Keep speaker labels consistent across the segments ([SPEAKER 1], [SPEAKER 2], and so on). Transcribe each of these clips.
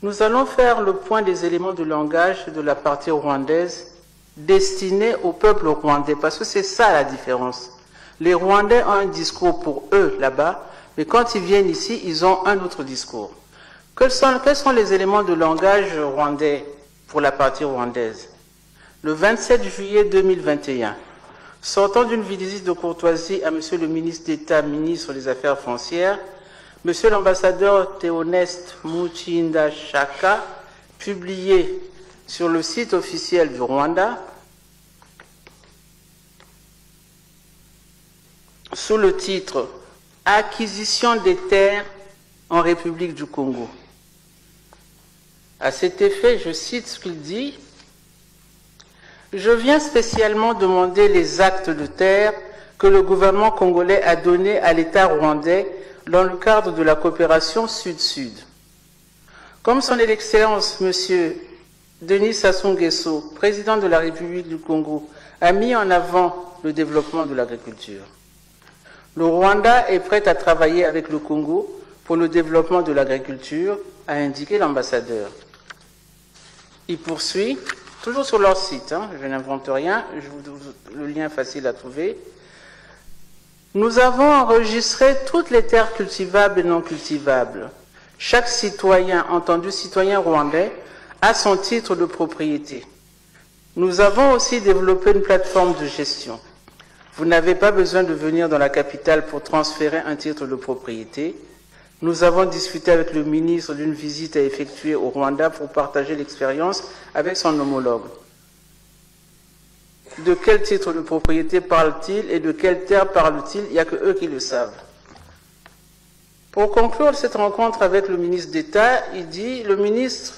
[SPEAKER 1] Nous allons faire le point des éléments de langage de la partie rwandaise destinés au peuple rwandais, parce que c'est ça la différence. Les Rwandais ont un discours pour eux là-bas, mais quand ils viennent ici, ils ont un autre discours. Quels sont les éléments de langage rwandais pour la partie rwandaise? Le 27 juillet 2021, sortant d'une visite de courtoisie à M. le ministre d'État, ministre des Affaires foncières, M. l'ambassadeur Théoneste Muchinda Chaka, publié sur le site officiel du Rwanda, sous le titre « Acquisition des terres en République du Congo ». À cet effet, je cite ce qu'il dit: « Je viens spécialement demander les actes de terre que le gouvernement congolais a donnés à l'État rwandais dans le cadre de la coopération Sud-Sud. Comme son Excellence, M. Denis Sassou Nguesso, président de la République du Congo, a mis en avant le développement de l'agriculture. Le Rwanda est prêt à travailler avec le Congo pour le développement de l'agriculture, a indiqué l'ambassadeur. » Il poursuit, toujours sur leur site, je n'invente rien, le lien facile à trouver. « Nous avons enregistré toutes les terres cultivables et non cultivables. Chaque citoyen, entendu citoyen rwandais, a son titre de propriété. Nous avons aussi développé une plateforme de gestion. Vous n'avez pas besoin de venir dans la capitale pour transférer un titre de propriété. Nous avons discuté avec le ministre d'une visite à effectuer au Rwanda pour partager l'expérience avec son homologue. De quel titre de propriété parle-t-il et de quelle terre parle-t-il? Il n'y a que eux qui le savent. » Pour conclure cette rencontre avec le ministre d'État, il dit « Le ministre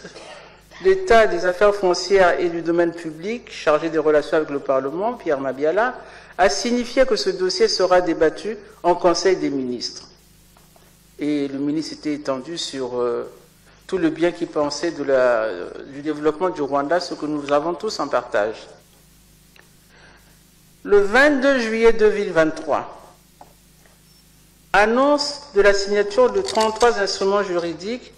[SPEAKER 1] d'État des Affaires foncières et du domaine public, chargé des relations avec le Parlement, Pierre Mabiala, a signifié que ce dossier sera débattu en Conseil des ministres. » Et le ministre était étendu sur tout le bien qu'il pensait du développement du Rwanda, ce que nous avons tous en partage. Le 22 juillet 2023, annonce de la signature de 33 instruments juridiques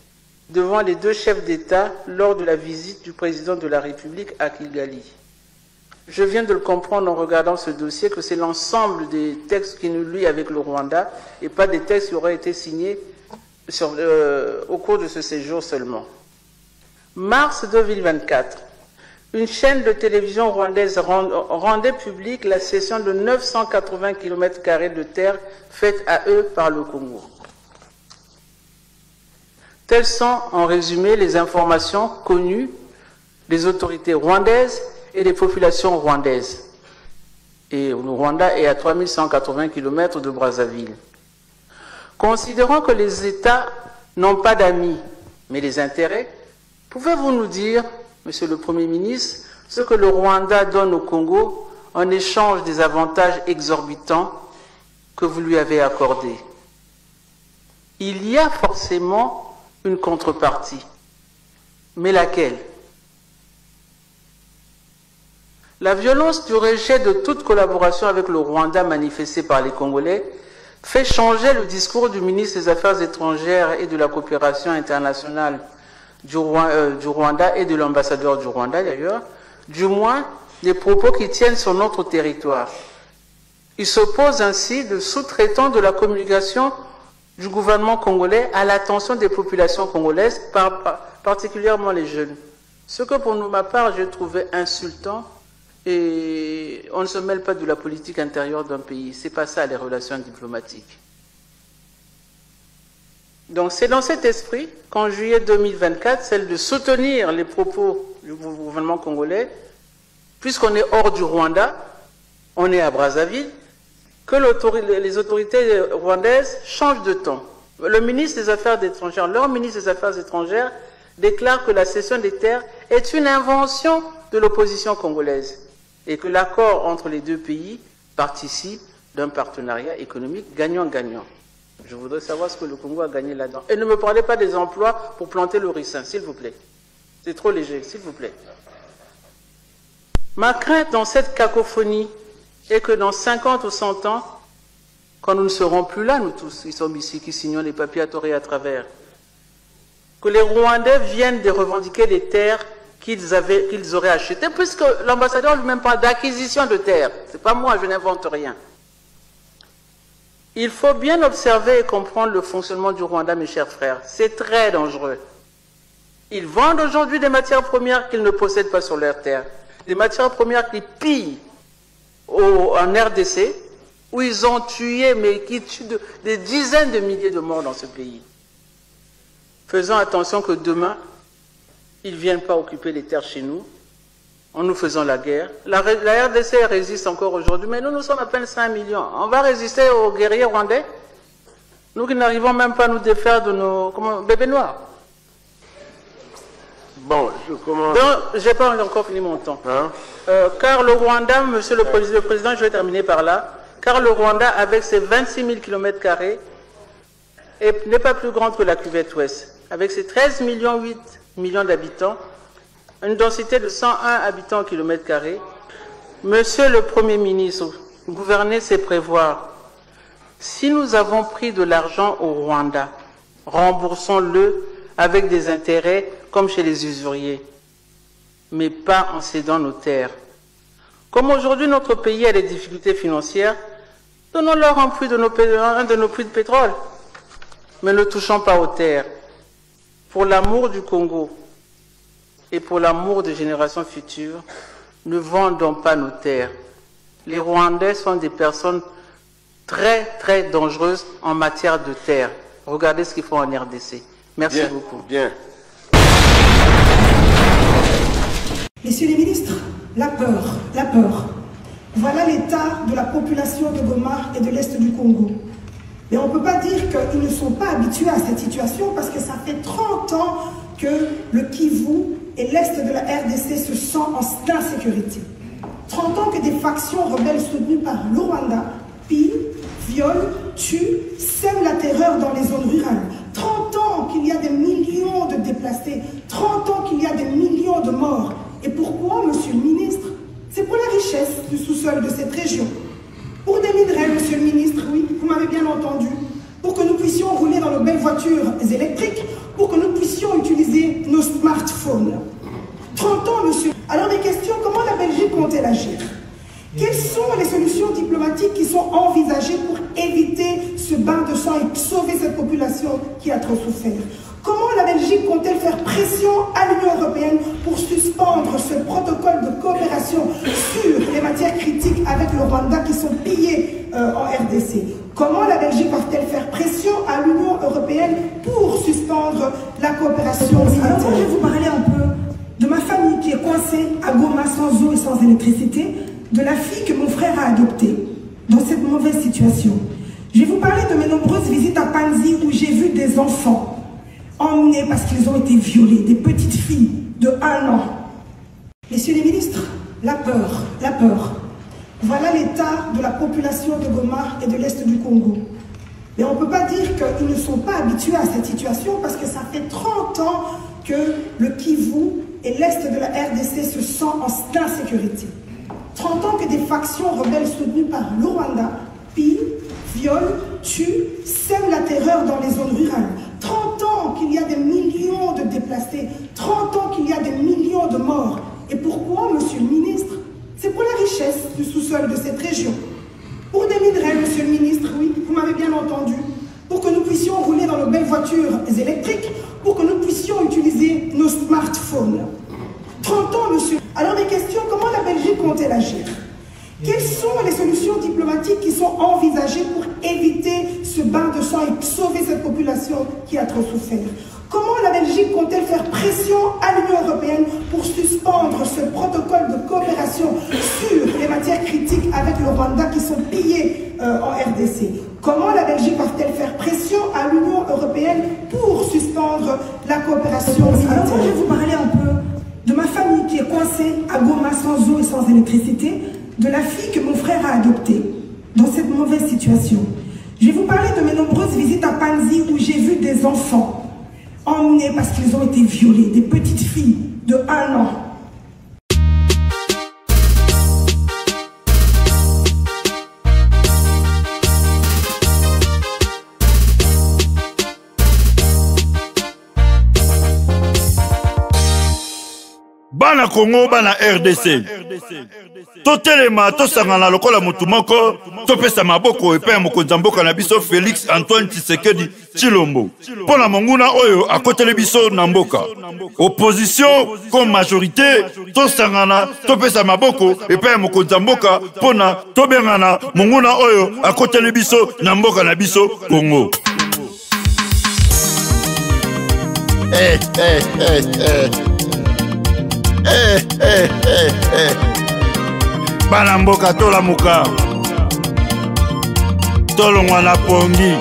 [SPEAKER 1] devant les deux chefs d'État lors de la visite du président de la République à Kigali. Je viens de le comprendre en regardant ce dossier que c'est l'ensemble des textes qui nous lient avec le Rwanda et pas des textes qui auraient été signés au cours de ce séjour seulement. Mars 2024, une chaîne de télévision rwandaise rendait publique la cession de 980 km² de terre faite à eux par le Congo. Telles sont, en résumé, les informations connues des autorités rwandaises et des populations rwandaises. Et le Rwanda est à 3180 km de Brazzaville. Considérant que les États n'ont pas d'amis, mais des intérêts, pouvez-vous nous dire, Monsieur le Premier ministre, ce que le Rwanda donne au Congo en échange des avantages exorbitants que vous lui avez accordés? Il y a forcément une contrepartie. Mais laquelle? La violence du rejet de toute collaboration avec le Rwanda manifestée par les Congolais fait changer le discours du ministre des Affaires étrangères et de la coopération internationale du Rwanda et de l'ambassadeur du Rwanda d'ailleurs, du moins des propos qui tiennent sur notre territoire. Il s'oppose ainsi de sous-traitant de la communication du gouvernement congolais à l'attention des populations congolaises, particulièrement les jeunes. Ce que pour ma part j'ai trouvé insultant. Et on ne se mêle pas de la politique intérieure d'un pays. Ce n'est pas ça les relations diplomatiques. Donc c'est dans cet esprit qu'en juillet 2024, celle de soutenir les propos du gouvernement congolais, puisqu'on est hors du Rwanda, on est à Brazzaville, que les autorités rwandaises changent de ton. Le ministre des Affaires étrangères, leur ministre des Affaires étrangères, déclare que la cession des terres est une invention de l'opposition congolaise et que l'accord entre les deux pays participe d'un partenariat économique gagnant-gagnant. Je voudrais savoir ce que le Congo a gagné là-dedans. Et ne me parlez pas des emplois pour planter le ricin, s'il vous plaît. C'est trop léger, s'il vous plaît. Ma crainte dans cette cacophonie est que dans 50 ou 100 ans, quand nous ne serons plus là, nous tous qui sommes ici, qui signons les papiers à tort et à travers, que les Rwandais viennent de revendiquer les terres qu'ils auraient achetées, puisque l'ambassadeur lui-même parle d'acquisition de terres. Ce n'est pas moi, je n'invente rien. Il faut bien observer et comprendre le fonctionnement du Rwanda, mes chers frères. C'est très dangereux. Ils vendent aujourd'hui des matières premières qu'ils ne possèdent pas sur leur terre. Des matières premières qu'ils pillent en RDC, où ils ont tué, mais qui tuent des dizaines de milliers de morts dans ce pays. Faisons attention que demain, ils ne viennent pas occuper les terres chez nous, en nous faisant la guerre. La RDC résiste encore aujourd'hui, mais nous sommes à peine 5 millions. On va résister aux guerriers rwandais? Nous qui n'arrivons même pas à nous défaire de nos bébés noirs.
[SPEAKER 2] Bon, je commence.
[SPEAKER 1] Donc, je n'ai pas encore fini mon temps.
[SPEAKER 2] Hein?
[SPEAKER 1] Car le Rwanda, monsieur le Président, je vais terminer par là, car le Rwanda, avec ses 26 000 km², n'est pas plus grande que la cuvette ouest. Avec ses 13,8 millions d'habitants, une densité de 101 habitants au km². Monsieur le Premier ministre, gouverner, c'est prévoir. Si nous avons pris de l'argent au Rwanda, remboursons-le avec des intérêts comme chez les usuriers, mais pas en cédant nos terres. Comme aujourd'hui notre pays a des difficultés financières, donnons-leur un de nos puits de pétrole, mais ne touchons pas aux terres. Pour l'amour du Congo et pour l'amour des générations futures, ne vendons pas nos terres. Les Rwandais sont des personnes très, très dangereuses en matière de terre. Regardez ce qu'ils font en RDC. Merci beaucoup.
[SPEAKER 2] Bien.
[SPEAKER 3] Messieurs les ministres, la peur, la peur. Voilà l'état de la population de Goma et de l'Est du Congo. Mais on ne peut pas dire qu'ils ne sont pas habitués à cette situation parce que ça fait 30 ans que le Kivu et l'Est de la RDC se sentent en insécurité. 30 ans que des factions rebelles soutenues par le Rwanda pillent, violent, tuent, sèment la terreur dans les zones rurales. 30 ans qu'il y a des millions de déplacés, 30 ans qu'il y a des millions de morts. Et pourquoi, monsieur le ministre? C'est pour la richesse du sous-sol de cette région. Pour des minerais, monsieur le ministre, oui, vous m'avez bien entendu. Pour que nous puissions rouler dans nos belles voitures électriques, pour que nous puissions utiliser nos smartphones. 30 ans, monsieur. Alors mes questions, comment la Belgique compte-t-elle agir? Quelles sont les solutions diplomatiques qui sont envisagées pour éviter ce bain de sang et sauver cette population qui a trop souffert? Comment la Belgique compte-t-elle faire pression à l'Union européenne pour suspendre ce protocole de coopération sur les matières critiques avec le Rwanda qui sont pillées en RDC? Comment la Belgique va-t-elle faire pression à l'Union européenne pour suspendre la coopération militaire? Alors moi, je vais vous parler un peu de ma famille qui est coincée à Goma sans eau et sans électricité, de la fille que mon frère a adoptée dans cette mauvaise situation. Je vais vous parler de mes nombreuses visites à Panzi où j'ai vu des enfants emmenés parce qu'ils ont été violés, des petites filles de 1 an. Messieurs les ministres, la peur, la peur. Voilà l'état de la population de Goma et de l'Est du Congo. Mais on ne peut pas dire qu'ils ne sont pas habitués à cette situation parce que ça fait 30 ans que le Kivu et l'Est de la RDC se sentent en insécurité. 30 ans que des factions rebelles soutenues par le Rwanda pillent, violent, tuent, sèment la terreur dans les zones rurales. 30 ans qu'il y a des millions de déplacés, 30 ans qu'il y a des millions de morts. Et pourquoi, monsieur le ministre? C'est pour la richesse du sous-sol de cette région. Pour des minerais, monsieur le ministre, oui, vous m'avez bien entendu. Pour que nous puissions rouler dans nos belles voitures électriques, pour que nous puissions utiliser nos smartphones. 30 ans, monsieur. Alors mes questions, comment la Belgique compte-t-elle agir? Quelles sont les solutions diplomatiques qui sont envisagées pour éviter ce bain de sang et sauver cette population qui a trop souffert? Comment la Belgique compte-t-elle faire pression à l'Union européenne pour suspendre ce protocole de coopération sur les matières critiques avec le Rwanda qui sont pillées en RDC? Comment la Belgique va-t-elle faire pression à l'Union européenne pour suspendre la coopération militaire? Alors moi, je vais vous parler un peu de ma famille qui est coincée à Goma sans eau et sans électricité, de la fille que mon frère a adoptée dans cette mauvaise situation. Je vais vous parler de mes nombreuses visites à Panzi où j'ai vu des enfants emmenés parce qu'ils ont été violés, des petites filles de 1 an.
[SPEAKER 2] bana Congo bana RDC totelema tosangana lokola mutu moko topesa maboko epai mokonzi mboka na biso Félix Antoine Tshisekedi Tshilombo pona monguna oyo akotele biso na mboka opposition comme majorité tosangana topesa maboko epai mokonzi mboka pona tobengana monguna oyo akotele biso na mboka na biso Congo. Bana mboka tola muka tolongwa na pongi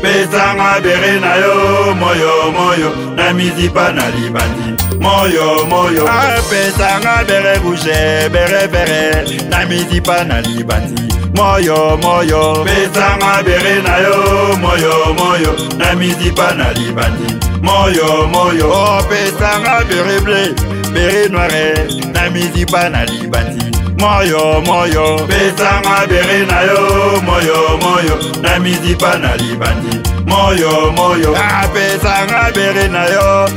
[SPEAKER 2] pesanga bere na yo moyo moyo na mizipa na libandi moyo moyo pesanga bere bouche bere bere na mizipa na libandi moyo moyo pesanga bere na yo moyo moyo na mizipa na libandi moyo moyo oh pesanga bere blé bere noire na mizipa na libandi moyo moyo pesanga bere na yo moyo moyo na mizipa na libandi moyo moyo pesanga bere na yo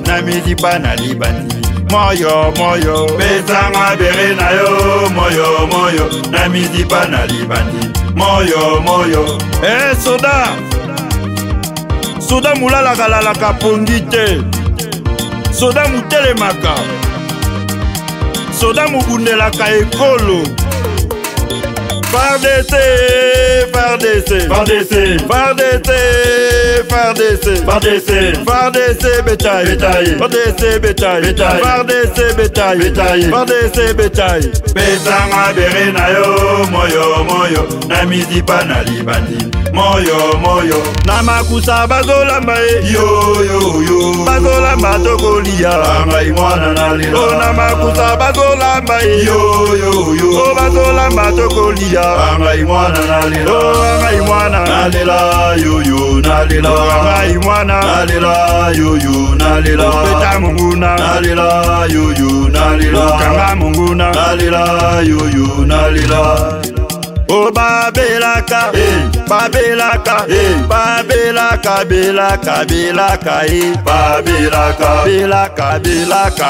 [SPEAKER 2] na mizipa na libandi moyo moyo pesanga bere na yo moyo moyo na mizipa na libandi moyo moyo soda mulalaka lalaka pongi te soda mutelemaka soda mubundelaka ekolo FARDC FARDC FARDC FARDC FARDC FARDC FARDC bétail bétail FARDC bétail bétail FARDC bétail bétail FARDC bétail pesanga bere na yo moyo moyo na mizipa na libandi moyo moyo na makusa bazolamba yo yo yo bazolamba tokolia ngai mwana na lilo na makusa bazolamba yo yo yo bazolamba tokolia ngai mwana na lilo ngai mwana na lela yo yo na lela ngai mwana na lela yo yo na lela peta munguna na lela yo yo na lela kanga munguna na lela yo yo na lela oh babelaka babelaka babelaka belaka belaka babelaka belaka belaka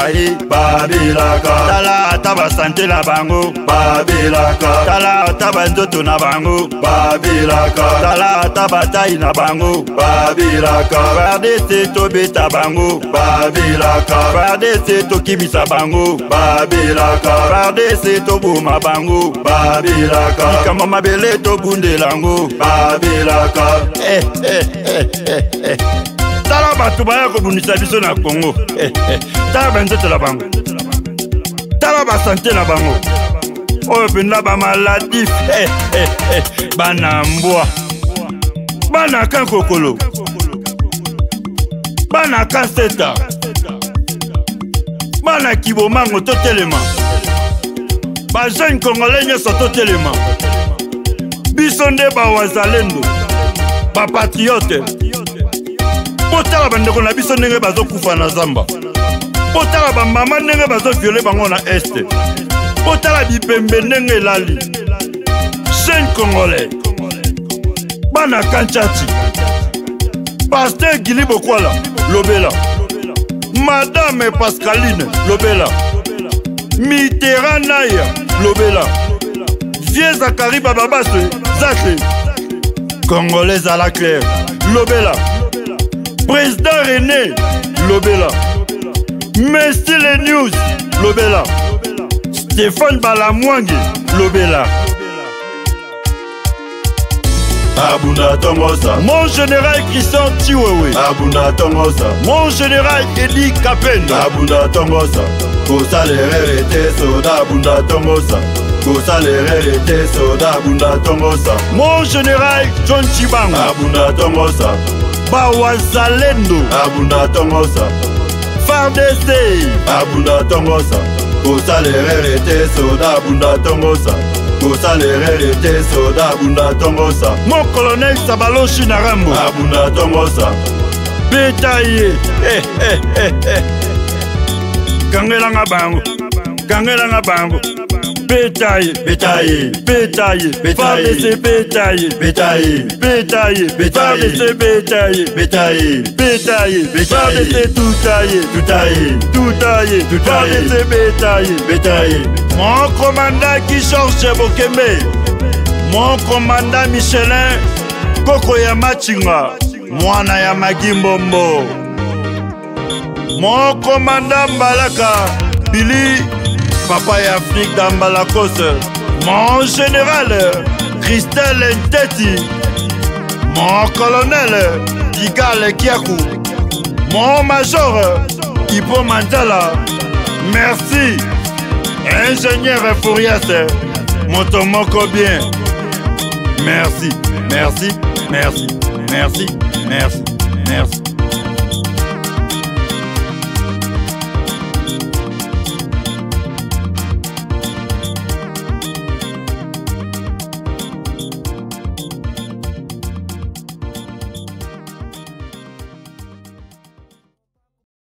[SPEAKER 2] babelaka tala taba santé na bango babelaka tala taba nzoto na bango babelaka tala taba tai na bango babelaka FARDC to beta bango babelaka FARDC to kibisa bango babelaka FARDC to boma bango babelaka kama mabele to bundelango babelaka tala batu baya ko bunisa biso na Congo tala banzoto la bango tala ba santé na bango oyo penda ba maladif bana mbwa bana kankokolo bana kanseta bana kibomango totelema ba jeune congolais nyoso totelema biso nde bawazalendo bapatriote potala bandeko na biso ndenge bazokufa na zamba potala bamama ndenge bazoviole bango na este potala bipembe ndenge elali jeune congolais bana kanchati pasteur Gili Bokwala lobela madame Pascaline lobela Mitterrand naya lobela Vieux Zakari Bababase Zake Congolais à la claire lobela président René lobela Messi les news lobela Stéphane Balamwangi lobela Abunda Tongosa mon général Christian Chiwewe Abunda Tongosa mon général Edi Kapenda Abunda Tongosa kosalere te soda Abunda Tongosa kosalere te soda Abunda Tongosa mon général John Chibanga Abunda Tongosa bawazalendo Abunda Tongosa FARDC Abunda Tongosa kosalere te soda Abunda Tongosa kosalere te soda Abunda Tongosa mon colonel Sabaloshi Narambo Abunda Tongosa betaye Gangelanga bango bétail, bétail, bétail, bétail, bétail, bétail, bétail, bétail, bétail, bétail, bétail, bétail, tout taillé, tout taillé, tout taillé, tout taillé, bétail, bétail. Mon commandant qui Georges Bokeme, mon commandant Michelin, Koko ya Machinga, Mwana ya Magimbombo, mon commandant Balaka, Billy, Papa et Afrique d'Ambalakos, mon général Christelle Nteti, mon colonel Digal Kiakou, mon major Ipo Mandala, merci, ingénieur Fourias, Motomoko bien, merci, merci, merci, merci, merci, merci.